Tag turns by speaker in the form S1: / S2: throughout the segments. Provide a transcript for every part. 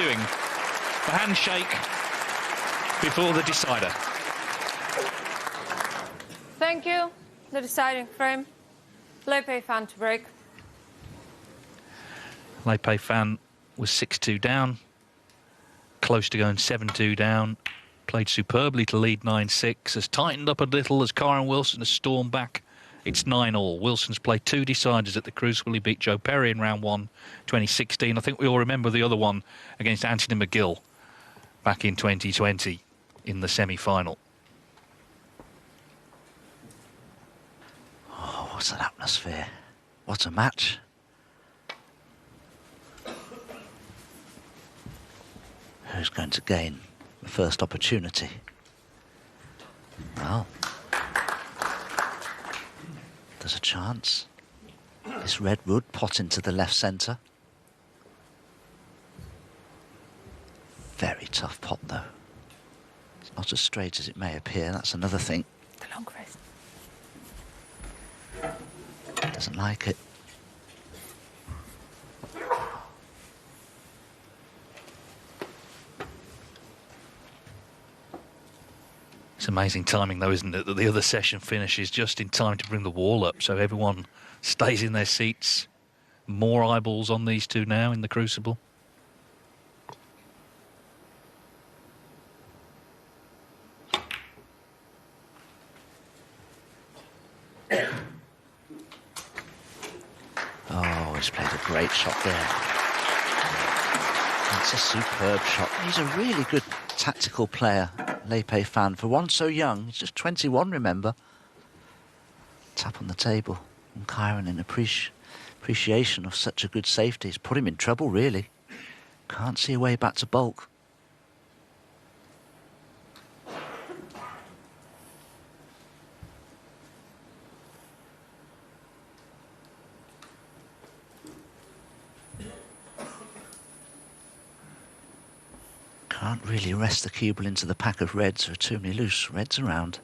S1: viewing. The handshake before the decider.
S2: Thank you. The deciding frame. Peifan to break.
S1: Peifan was 6-2 down, close to going 7-2 down. Played superbly to lead 9-6. Has tightened up a little as Kyren Wilson has stormed back. It's 9-all. Wilson's played 2 deciders at the Crucible. He beat Joe Perry in round 1, 2016. I think we all remember the other one against Anthony McGill back in 2020 in the semi-final.
S3: Oh, what an atmosphere. What a match. Who's going to gain the first opportunity? Well, there's a chance. This red wood pot into the left centre. Very tough pot though. It's not as straight as it may appear, that's another thing.
S2: The long rest.
S3: Doesn't like it.
S1: It's amazing timing though, isn't it, that the other session finishes just in time to bring the wall up, so everyone stays in their seats. More eyeballs on these two now in the Crucible.
S3: Oh, he's played a great shot there. It's a superb shot. He's a really good tactical player, Peifan. For one so young, he's just 21, remember. Tap on the table. And Kyren, in appreciation of such a good safety, has put him in trouble, really. Can't see a way back to bulk. Can't really rest the cue ball into the pack of reds. There are too many loose reds around.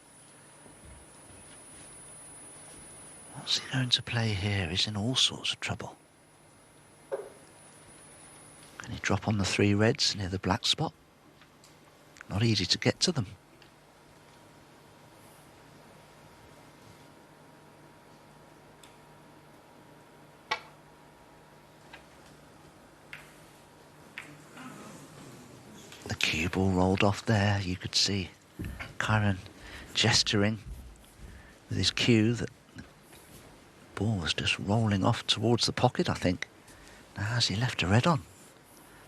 S3: What's he going to play here? He's in all sorts of trouble. Can he drop on the 3 reds near the black spot? Not easy to get to them. The cue ball rolled off there. You could see Kyren gesturing with his cue that the ball was just rolling off towards the pocket, I think. Now, has he left a red on?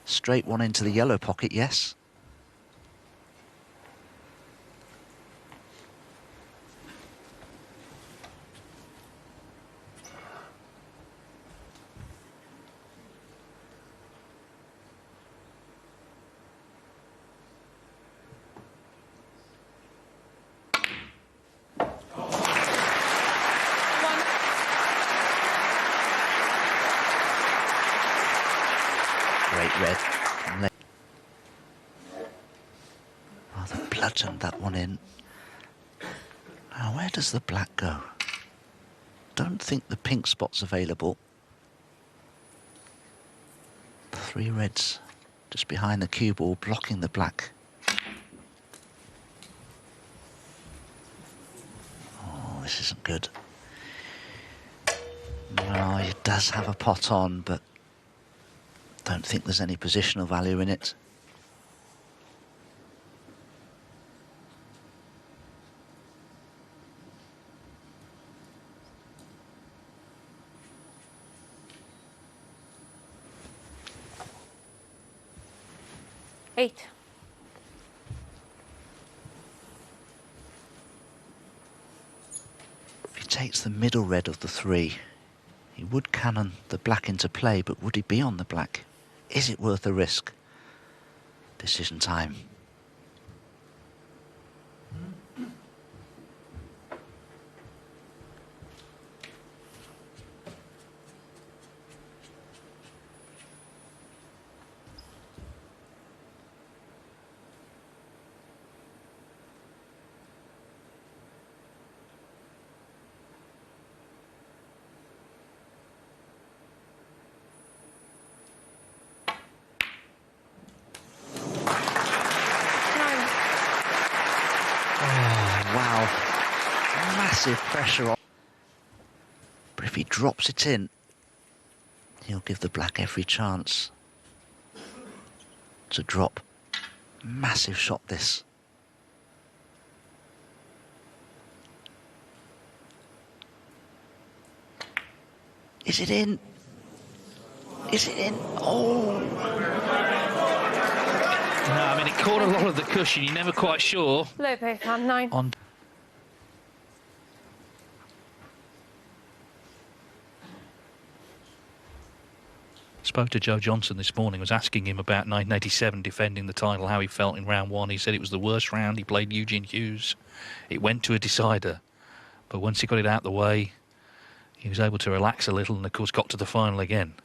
S3: Straight one into the yellow pocket, yes. Red. Rather bludgeoned that one in. Now, where does the black go? Don't think the pink spot's available. 3 reds just behind the cue ball, blocking the black. Oh, this isn't good. No, he does have a pot on, but don't think there's any positional value in it.
S2: Eight.
S3: If he takes the middle red of the 3, he would cannon the black into play, but would he be on the black? Is it worth the risk? Decision time. massive pressure on. But if he drops it in, he'll give the black every chance to drop. Massive shot, this. Is it in? Is it in? Oh!
S1: No, I mean, it caught a lot of the cushion. You're never quite sure.
S2: Low Peifan, 9.
S1: On. Spoke to Joe Johnson this morning, was asking him about 1987 defending the title, how he felt in round 1. He said it was the worst round. He played Eugene Hughes. It went to a decider. But once he got it out the way, he was able to relax a little and, of course, got to the final again.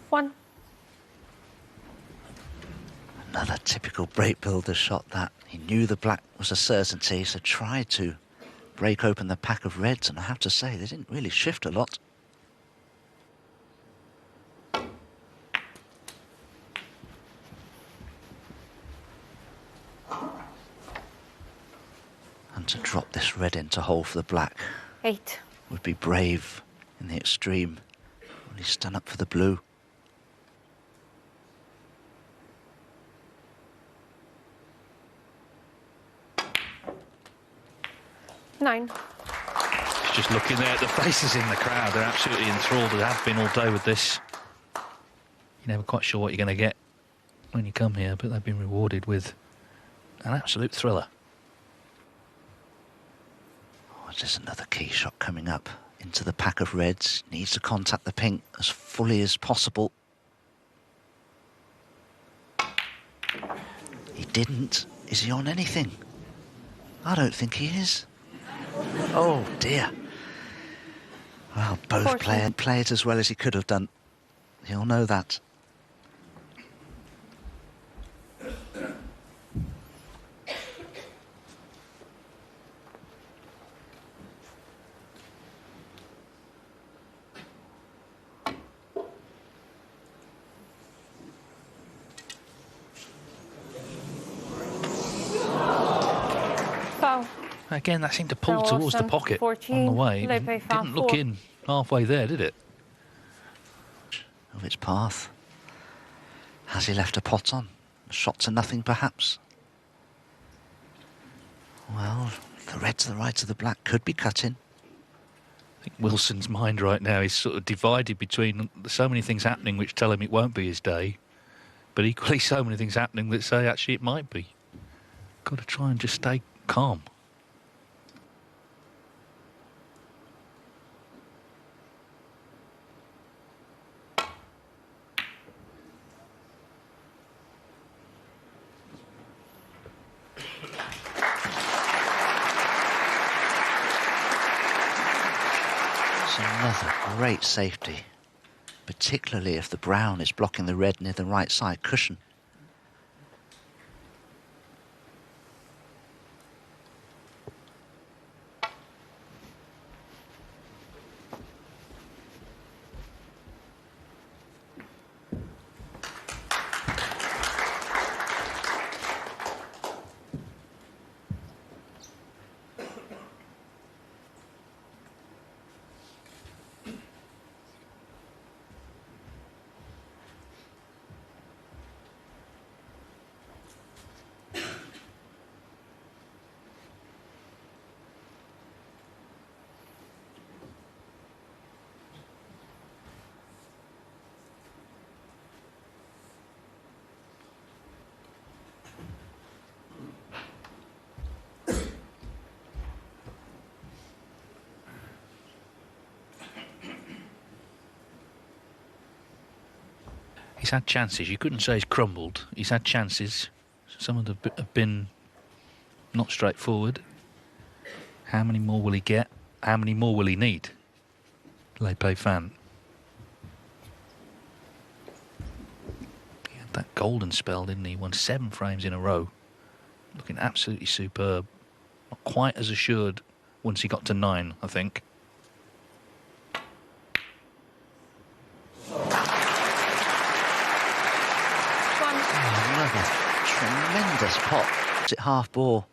S2: One.
S3: Another typical break builder shot that. He knew the black was a certainty, so tried to break open the pack of reds, and I have to say, they didn't really shift a lot. And to drop this red into hole for the black
S2: 8.
S3: would be brave in the extreme. Really stand up for the blue.
S2: Nine.
S1: Just looking there at the faces in the crowd, they're absolutely enthralled. They have been all day with this. You're never quite sure what you're going to get when you come here, but they've been rewarded with an absolute thriller.
S3: Oh, there's another key shot coming up into the pack of reds. Needs to contact the pink as fully as possible. He didn't. Is he on anything? I don't think he is. Oh dear. Well, both play it as well as he could have done. He'll know that.
S2: Foul.
S1: Again, that seemed to pull towards the pocket
S2: 14,
S1: on the way.
S2: low
S1: It
S2: Peifan,
S1: didn't look
S2: 4.
S1: in halfway there, did it?
S3: Of its path. Has he left a pot on? A shot to nothing, perhaps? Well, the red to the right of the black could be cut in.
S1: I think Wilson's mind right now is sort of divided between so many things happening which tell him it won't be his day, but equally so many things happening that say actually it might be. Got to try and just stay calm.
S3: Another great safety, particularly if the brown is blocking the red near the right side cushion.
S1: He's had chances. You couldn't say he's crumbled. He's had chances. Some of them have been not straightforward. How many more will he get? How many more will he need? Peifan. He had that golden spell, didn't he? Won 7 frames in a row. Looking absolutely superb. Not quite as assured once he got to 9, I think.
S3: Tremendous Nice pot. Is it half ball?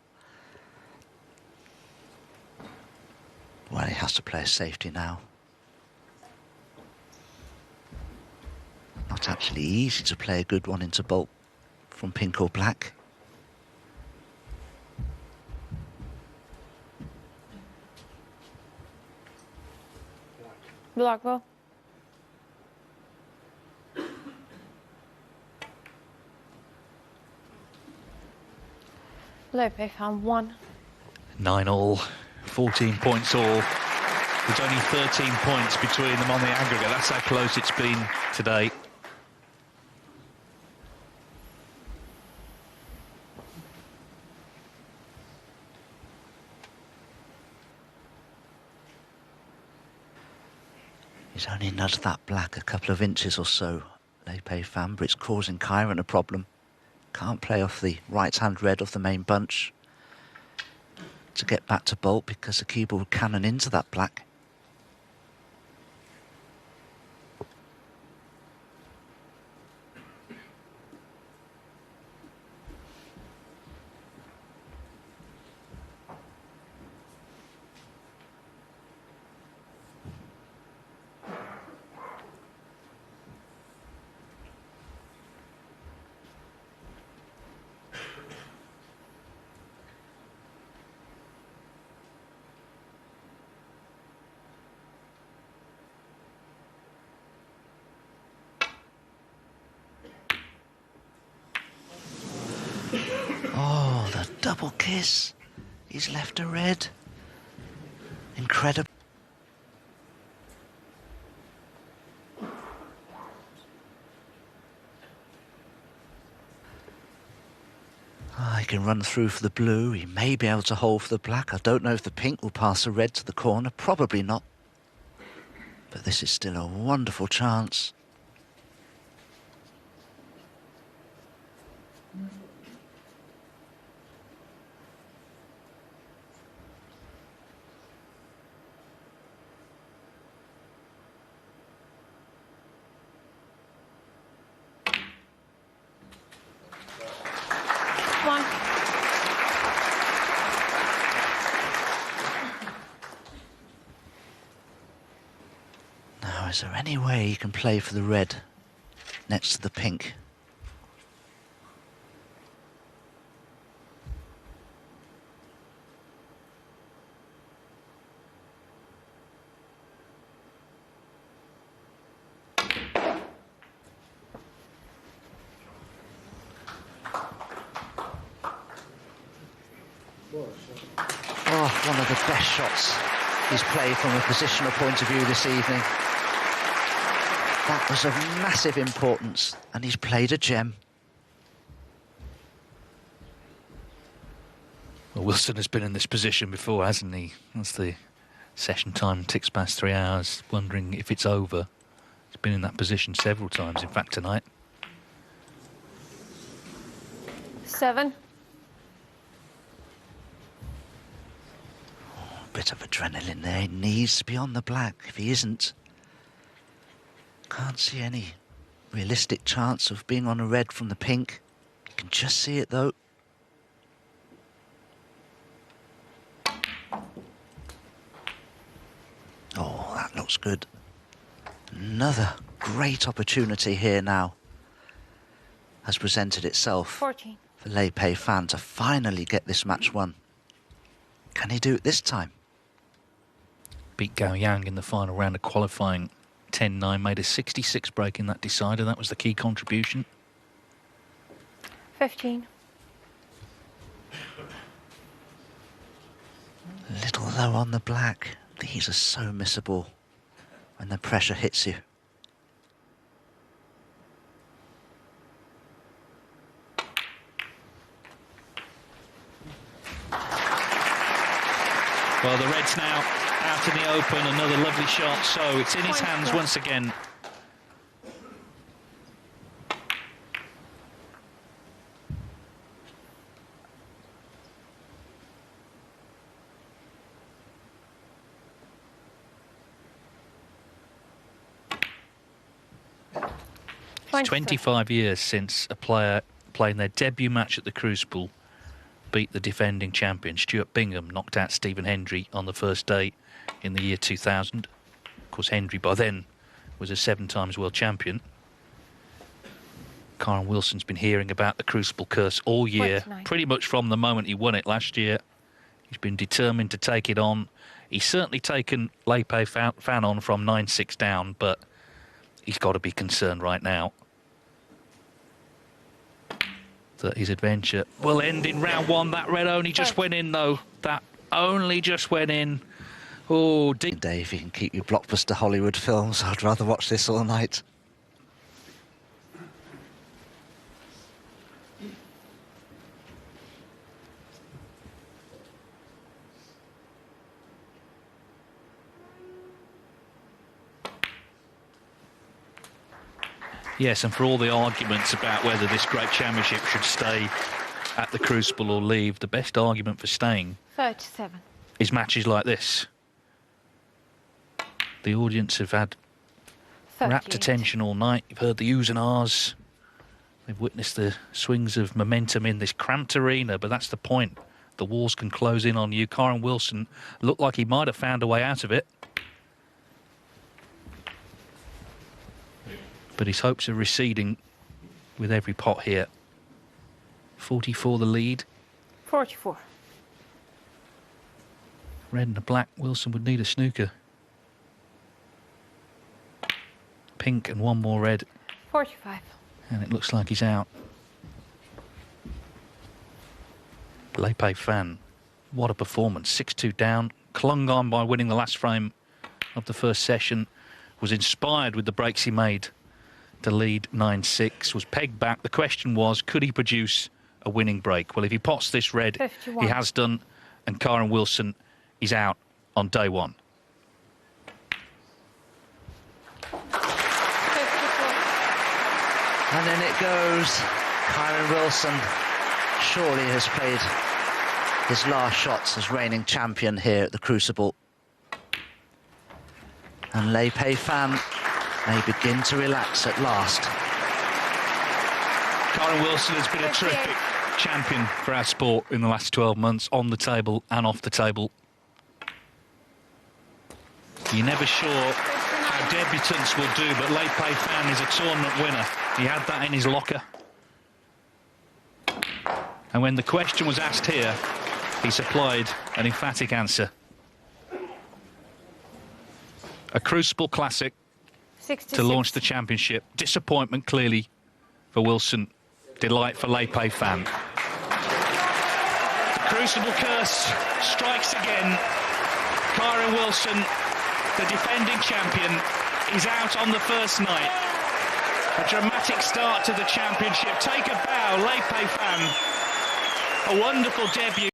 S3: Well, he has to play a safety now. Not actually easy to play a good one into bolt from pink or black.
S2: Black ball. Low Peifan 1.
S1: 9 all, 14 points all. There's only 13 points between them on the aggregate. That's how close it's been today.
S3: He's only nudged that black a couple of inches or so, Peifan, but it's causing Kyren a problem. Can't play off the right-hand red of the main bunch to get back to bolt because the cue ball will cannon into that black. Oh, the double kiss. He's left a red. Incredible. He can run through for the blue. He may be able to hold for the black. I don't know if the pink will pass the red to the corner. Probably not. But this is still a wonderful chance.
S2: One.
S3: Now, is there any way he can play for the red next to the pink? Oh, one of the best shots he's played from a positional point of view this evening. That was of massive importance, and he's played a gem.
S1: Well, Wilson has been in this position before, hasn't he? As the session time ticks past 3 hours, wondering if it's over. He's been in that position several times, in fact, tonight.
S2: 7.
S3: Bit of adrenaline there. He needs to be on the black. If he isn't, can't see any realistic chance of being on a red from the pink. You can just see it though. Oh, that looks good. Another great opportunity here now has presented itself
S2: 14.
S3: for Peifan to finally get this match won. Can he do it this time?
S1: Beat Gao Yang in the final round of qualifying 10-9, made a 66 break in that decider. That was the key contribution.
S2: 15.
S3: Little low on the black. These are so missable when the pressure hits you.
S1: Well, the red's now out in the open, another lovely shot, so it's in his hands once again. It's 25 years since a player playing their debut match at the Crucible, beat the defending champion. Stuart Bingham knocked out Stephen Hendry on the first day in the year 2000. Of course, Hendry by then was a 7 times world champion. Kyren Wilson's been hearing about the Crucible curse all year, pretty much from the moment he won it last year. He's been determined to take it on. He's certainly taken Lei Peifan on from 9-6 down, but he's got to be concerned right now that his adventure will end in round 1. That red only just went in, though. That only just went in. Oh,
S3: Dave, you can keep your blockbuster Hollywood films. I'd rather watch this all night.
S1: Yes, and for all the arguments about whether this great championship should stay at the Crucible or leave, the best argument for staying
S2: 37
S1: is matches like this. The audience have had rapt attention all night. You've heard the oohs and ahs. They've witnessed the swings of momentum in this cramped arena, but that's the point. The walls can close in on you. Kyren Wilson looked like he might have found a way out of it, but his hopes are receding with every pot here. 44 the lead.
S2: 44.
S1: Red and a black. Wilson would need a snooker. Pink and one more red.
S2: 45.
S1: And it looks like he's out. Lei Peifan, what a performance. 6-2 down. Clung on by winning the last frame of the first session. Was inspired with the breaks he made to lead 9-6, was pegged back. The question was, could he produce a winning break? Well, if he pots this red,
S2: 51.
S1: he has done, and Kyren Wilson is out on day 1.
S2: 54.
S3: And in it goes. Kyren Wilson surely has played his last shots as reigning champion here at the Crucible. And Lei Peifan may begin to relax at last.
S1: Kyren Wilson has been a terrific champion for our sport in the last 12 months, on the table and off the table. You're never sure how debutants will do, but Lei Peifan is a tournament winner. He had that in his locker. And when the question was asked here, he supplied an emphatic answer. A Crucible Classic
S2: 66.
S1: to launch the championship. Disappointment, clearly, for Wilson. Delight for Lei Peifan. The Crucible curse strikes again. Kyren Wilson, the defending champion, is out on the first night. A dramatic start to the championship. Take a bow, Lei Peifan. A wonderful debut.